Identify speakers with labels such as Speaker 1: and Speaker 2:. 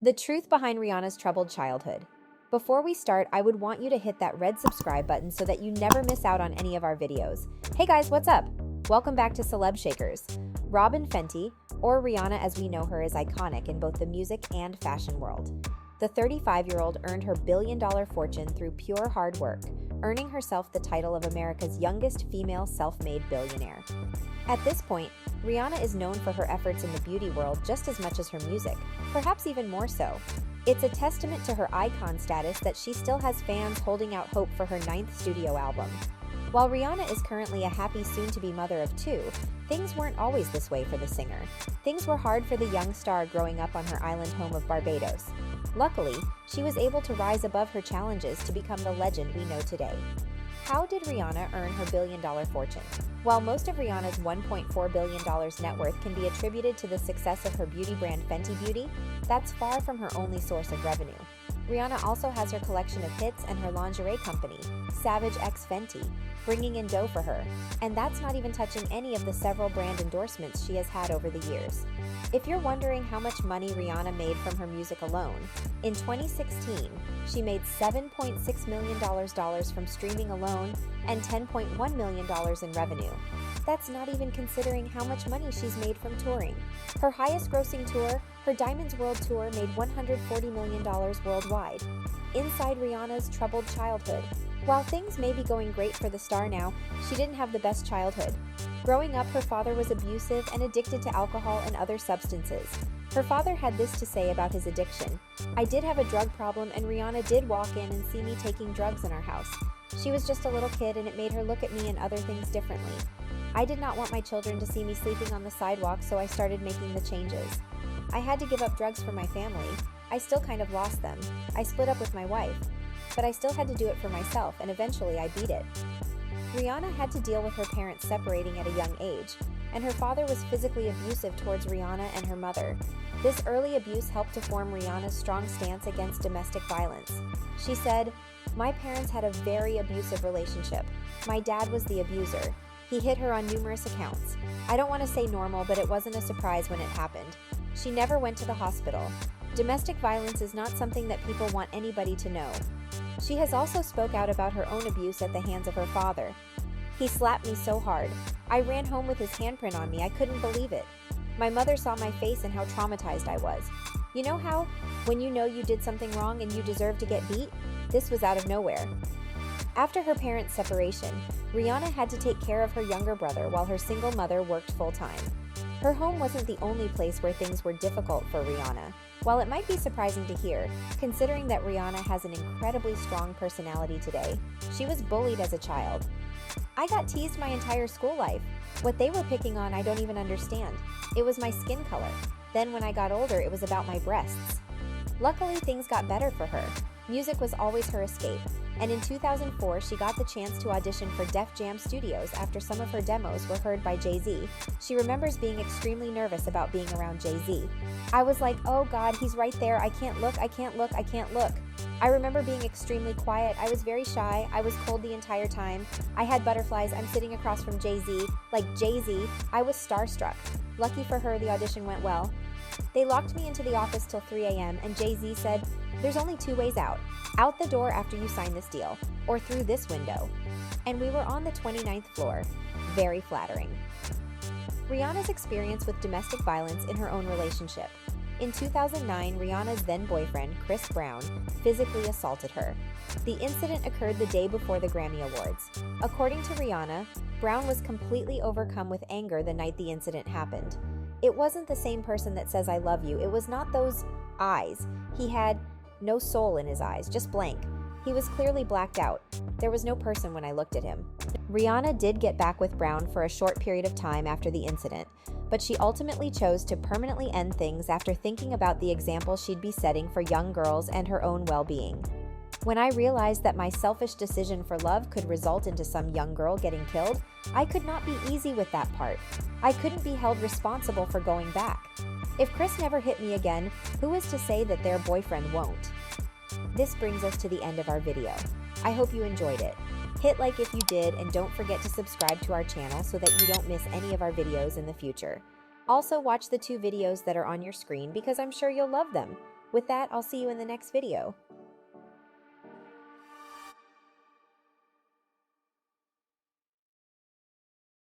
Speaker 1: The truth behind Rihanna's troubled childhood. Before we start, I would want you to hit that red subscribe button so that you never miss out on any of our videos. Hey guys, what's up? Welcome back to Celeb Shakers. Robin Fenty, or Rihanna as we know her, is iconic in both the music and fashion world. The 35-year-old earned her billion-dollar fortune through pure hard work, earning herself the title of America's youngest female self-made billionaire. At this point, Rihanna is known for her efforts in the beauty world just as much as her music, perhaps even more so. It's a testament to her icon status that she still has fans holding out hope for her ninth studio album. While Rihanna is currently a happy soon-to-be mother of two, things weren't always this way for the singer. Things were hard for the young star growing up on her island home of Barbados. Luckily, she was able to rise above her challenges to become the legend we know today. How did Rihanna earn her billion-dollar fortune? While most of Rihanna's $1.4 billion net worth can be attributed to the success of her beauty brand Fenty Beauty, that's far from her only source of revenue. Rihanna also has her collection of hits and her lingerie company, Savage X Fenty, bringing in dough for her. And that's not even touching any of the several brand endorsements she has had over the years. If you're wondering how much money Rihanna made from her music alone, in 2016, she made $7.6 million from streaming alone and $10.1 million in revenue. That's not even considering how much money she's made from touring. Her highest grossing tour, her Diamonds World Tour, made $140 million worldwide. Inside Rihanna's troubled childhood. While things may be going great for the star now, she didn't have the best childhood. Growing up, her father was abusive and addicted to alcohol and other substances. Her father had this to say about his addiction: "I did have a drug problem, and Rihanna did walk in and see me taking drugs in our house. She was just a little kid, and it made her look at me and other things differently. I did not want my children to see me sleeping on the sidewalk, so I started making the changes. I had to give up drugs for my family. I still kind of lost them. I split up with my wife. But I still had to do it for myself, and eventually I beat it." Rihanna had to deal with her parents separating at a young age, and her father was physically abusive towards Rihanna and her mother. This early abuse helped to form Rihanna's strong stance against domestic violence. She said, "My parents had a very abusive relationship. My dad was the abuser. He hit her on numerous accounts. I don't want to say normal, but it wasn't a surprise when it happened. She never went to the hospital. Domestic violence is not something that people want anybody to know." She has also spoke out about her own abuse at the hands of her father. "He slapped me so hard. I ran home with his handprint on me. I couldn't believe it. My mother saw my face and how traumatized I was. You know how, when you know you did something wrong and you deserve to get beat? This was out of nowhere." After her parents' separation, Rihanna had to take care of her younger brother while her single mother worked full-time. Her home wasn't the only place where things were difficult for Rihanna. While it might be surprising to hear, considering that Rihanna has an incredibly strong personality today, she was bullied as a child. "I got teased my entire school life. What they were picking on I don't even understand. It was my skin color. Then when I got older, it was about my breasts." Luckily, things got better for her. Music was always her escape, and in 2004 she got the chance to audition for Def Jam Studios after some of her demos were heard by Jay-Z. She remembers being extremely nervous about being around Jay-Z. "I was like, oh God, he's right there, I can't look, I can't look, I can't look. I remember being extremely quiet, I was very shy, I was cold the entire time. I had butterflies, I'm sitting across from Jay-Z, like Jay-Z, I was starstruck." Lucky for her, the audition went well. "They locked me into the office till 3 a.m. and Jay-Z said, 'There's only two ways out. Out the door after you sign this deal, or through this window.' And we were on the 29th floor. Very flattering." Rihanna's experience with domestic violence in her own relationship. In 2009, Rihanna's then-boyfriend, Chris Brown, physically assaulted her. The incident occurred the day before the Grammy Awards. According to Rihanna, Brown was completely overcome with anger the night the incident happened. "It wasn't the same person that says I love you. It was not those eyes. He had no soul in his eyes, just blank. He was clearly blacked out. There was no person when I looked at him." Rihanna did get back with Brown for a short period of time after the incident, but she ultimately chose to permanently end things after thinking about the example she'd be setting for young girls and her own well-being. "When I realized that my selfish decision for love could result into some young girl getting killed, I could not be easy with that part. I couldn't be held responsible for going back. If Chris never hit me again, who is to say that their boyfriend won't?" This brings us to the end of our video. I hope you enjoyed it. Hit like if you did, and don't forget to subscribe to our channel so that you don't miss any of our videos in the future. Also, watch the two videos that are on your screen because I'm sure you'll love them. With that, I'll see you in the next video.